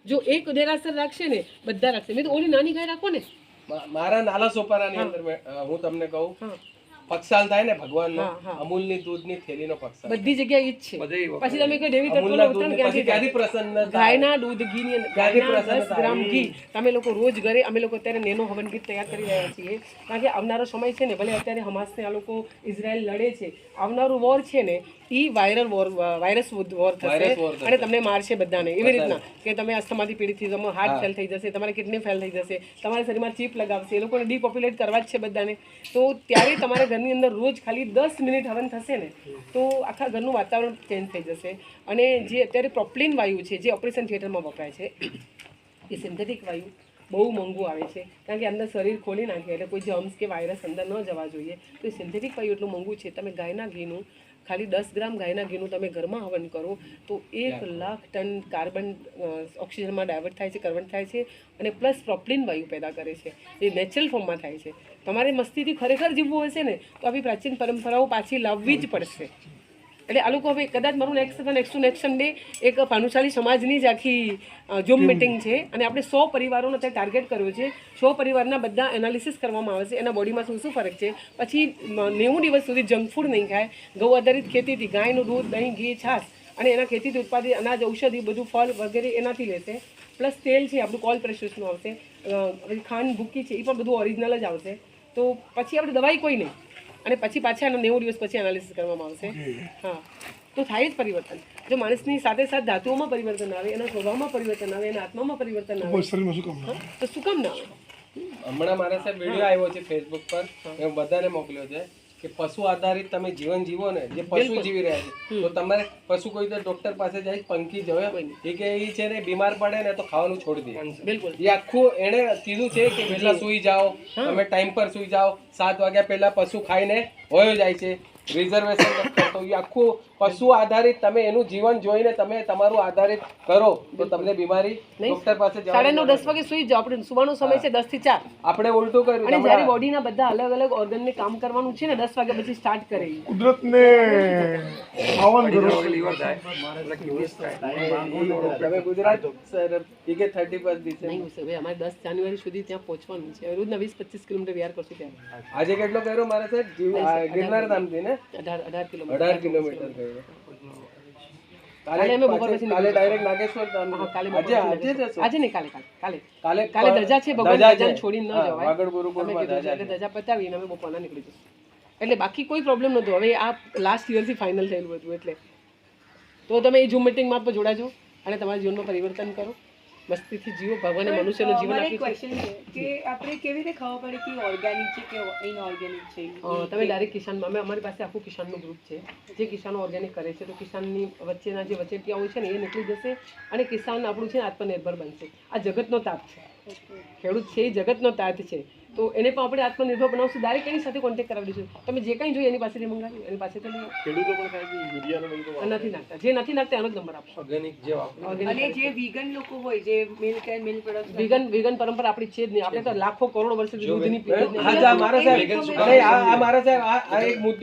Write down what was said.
જો એક દેરાસર રાખશે ને બધા રાખશે. મેં તો ઓલી નાની ગાય રાખો ને. મારા નાલા સોપારાની અંદર હું તમને કહું, પક્ષાલ થાય ને ભગવાનનો, અમૂલની દૂધની થેલીનો પક્ષાલ બધી જગ્યાએ ઈ જ છે. પછી તમે કોઈ દેવી તત્વનો ઉતરણ ક્યાંથી પ્રસન્ન ગાયના દૂધ ઘી ની 10 ગ્રામ ઘી તમે લોકો રોજ ઘરે, અમે લોકો અત્યારે નેનો હવન ગીત તૈયાર કરી રહ્યા છીએ, કારણ કે આવનારો સમય છે ને, ભલે અત્યારે હમાસને આ લોકો ઇઝરાયલ લડે છે, આવનારું વોર છે ને ઈ વાયરસ વોર થશે અને તમને મારશે બધાને. એવી રીતના કે તમે અસ્થમાથી પીડિત થઈ, તમારો હાર્ટ ફેલ થઈ જશે, તમારે કિડની ફેલ થઈ જશે, તમારા શરીરમાં ચીપ લગાવશે, એ લોકોને ડીપોપ્યુલેટ કરવા જ છે બધાને. તો ત્યારે તમારા ઘરની અંદર રોજ ખાલી 10 મિનિટ હવન થશે ને તો આખા ઘરનું વાતાવરણ ચેન્જ થઈ જશે. અને જે અત્યારે પ્રોપલિન વાયુ છે, જે ઓપરેશન થિયેટરમાં વપરાય છે, એ સિન્થેટિક વાયુ બહુ મોંઘું આવે છે, કારણ કે અંદર શરીર ખોલી નાખે એટલે કોઈ જર્મ્સ કે વાયરસ અંદર ન જવા જોઈએ. તો એ સિન્થેટિક વાયુ એટલું મોંઘું છે. તમે ગાયના ઘીનું ખાલી 10 ગ્રામ ગાયના ઘીનું તમે ઘરમાં હવન કરો તો 1 લાખ ટન કાર્બન ઓક્સિજનમાં ડાયવર્ટ થાય છે, કન્વર્ટ થાય છે, અને પ્લસ પ્રોપલિન વાયુ પેદા કરે છે. એ નેચરલ ફોર્મમાં થાય છે. તમારે મસ્તીથી ખરેખર જીવવું હશે ને તો આવી પ્રાચીન પરંપરાઓ પાછી લાવવી જ પડશે. એટલે આ લોકો હવે કદાચ મારું નેક્સ્ટ ડે એક ભાનુશાલી સમાજની જ આખી ઝૂમ મિટિંગ છે, અને આપણે 100 પરિવારોનો ત્યાં ટાર્ગેટ કર્યો છે. 100 પરિવારના બધા એનાલિસિસ કરવામાં આવે છે, એના બોડીમાં શું શું ફરક છે. પછી 90 દિવસ સુધી જંક ફૂડ નહીં ખાય, ગૌ આધારિત ખેતીથી ગાયનું દૂધ, દહીં, ઘી, છાશ અને એના ખેતીથી ઉત્પાદિત અનાજ, ઔષધિ, બધું ફળ વગેરે એનાથી લેશે. પ્લસ તેલ છે આપણું કોલ પ્રેશરનું આવશે, ખાંડ ભૂકી છે એ પણ બધું ઓરિજિનલ જ આવશે. તો પછી આપણે દવાઈ કોઈ નહીં, અને પછી પાછા એના 90 દિવસ પછી એનાલિસિસ કરવામાં આવશે. હા, તો થાય જ પરિવર્તન. જો માણસની સાથે સાથે ધાતુઓમાં પરિવર્તન આવે, એના સ્વભાવમાં પરિવર્તન આવે, એના આત્મામાં પરિવર્તન આવે, તો શું કામ ના આવે? હમણાં મારા સાહેબ વિડીયો આવ્યો છે ફેસબુક પર, મેં બધાને મોકલ્યો છે કે પશુ આધારિત તમે જીવન જીવો ને, જે પશુ જીવી રહ્યા છે, તો તમારે પશુ કોઈ તો ડોક્ટર પાસે જાય, પંખી જોયો એ કે એ છે ને બીમાર પડે ને તો ખાવાનું છોડી દે. બિલકુલ એ આખું એણે કીધું છે કે પહેલા સુઈ જાઓ, તમે ટાઈમ પર સુઈ જાઓ, 7 વાગ્યા પહેલા પશુ ખાઈને હોયો જાય છે, રિઝર્વેશન કરતો. એ આખું પશુ આધારિત તમે એનું જીવન જોઈને તમે તમારું આધારિત કરો તો તમને બીમારી ડોક્ટર પાસે જવાની 9:30 વાગે સુઈ જાઓ. આપણે સુવાનો સમય છે 10 થી 4. આપણે ઉલટું કર્યું. અને જ્યારે બોડીના બધા અલગ અલગ ઓર્ગનને કામ કરવાનું છે ને 10 વાગ્યા પછી સ્ટાર્ટ કરે. કુદરતને આહ્વાન કરો. તમે ગુજરાત સર કે 31 દિવસે નહીં હવે અમારે 10 જાન્યુઆરી સુધી ત્યાં પહોંચવાનું છે. રોજના 20-25 કિલોમીટર વિહાર કરશું ત્યાં. આજે કેટલો કર્યો મારા સાહેબ? ગિરનાર ધામથી ને 18 કિલોમીટર. 18 કિલોમીટર કર્યો. કાલે અમે બપોર પછી કાલે ડાયરેક્ટ નાગેશ્વર ધામ. કાલે આજે નહીં, કાલે ધજા છે. ભગવાન ધજાને છોડીને ન જવાય. વાગડ ગુરુકુળમાં ધજા એટલે ધજા પતાવીને અમે બપોરના નીકળી જશું. એટલે બાકી કોઈ પ્રોબ્લેમ નહોતો. હવે આ લાસ્ટ યરથી ફાઇનલ થયેલું હતું. એટલે તો તમે એ ઝૂમ મિટિંગમાં પણ જોડાજો અને તમારા જીવનમાં પરિવર્તન કરો. મસ્તીથી જીવો. ભગવાને મનુષ્યનું જીવન આપ્યું ક્વેશ્ચન છે કે આપણે કેવી રીતે ખબર પડે કે ઓર્ગેનિક છે કે ઇનઓર્ગેનિક છે? તમે ડાયરેક્ટ કિસાનમાં, અમારી પાસે આખું કિસાનનું ગ્રુપ છે જે કિસાનો ઓર્ગેનિક કરે છે. તો કિસાનની વચ્ચેના જે વચેટિયાઓ છે ને એ નીકળી જશે અને કિસાન આપણું છે આત્મનિર્ભર બનશે. આ જગતનો તાત છે. ખેડૂત છે એ જગતનો તાત છે. તો એને પણ આપણે આત્મનિર્ભર બનાવશું. ડાયરેક્ટ એની સાથે કોન્ટેક્ટ કરાવી દઈશું. તમે જે કંઈ જોઈએ એની પાસેથી મંગાવી, એની પાસેથી લઈ. ખેડૂતો પણ થાય કે યુરિયાનો નથી નાખતા. જે નથી નાખતા એનો જ નંબર આપશો. ઓર્ગેનિક જે વાપરો. અને જે વીગન લોકો હોય, જે milk and milk product, vegan પરંપરા આપણી છે જ નહીં. આપણે તો લાખો કરોડો વર્ષથી દૂધની પીધી જ નહીં. હા મારા સાહેબ, આ મારા સાહેબ આ એક મુદ્દો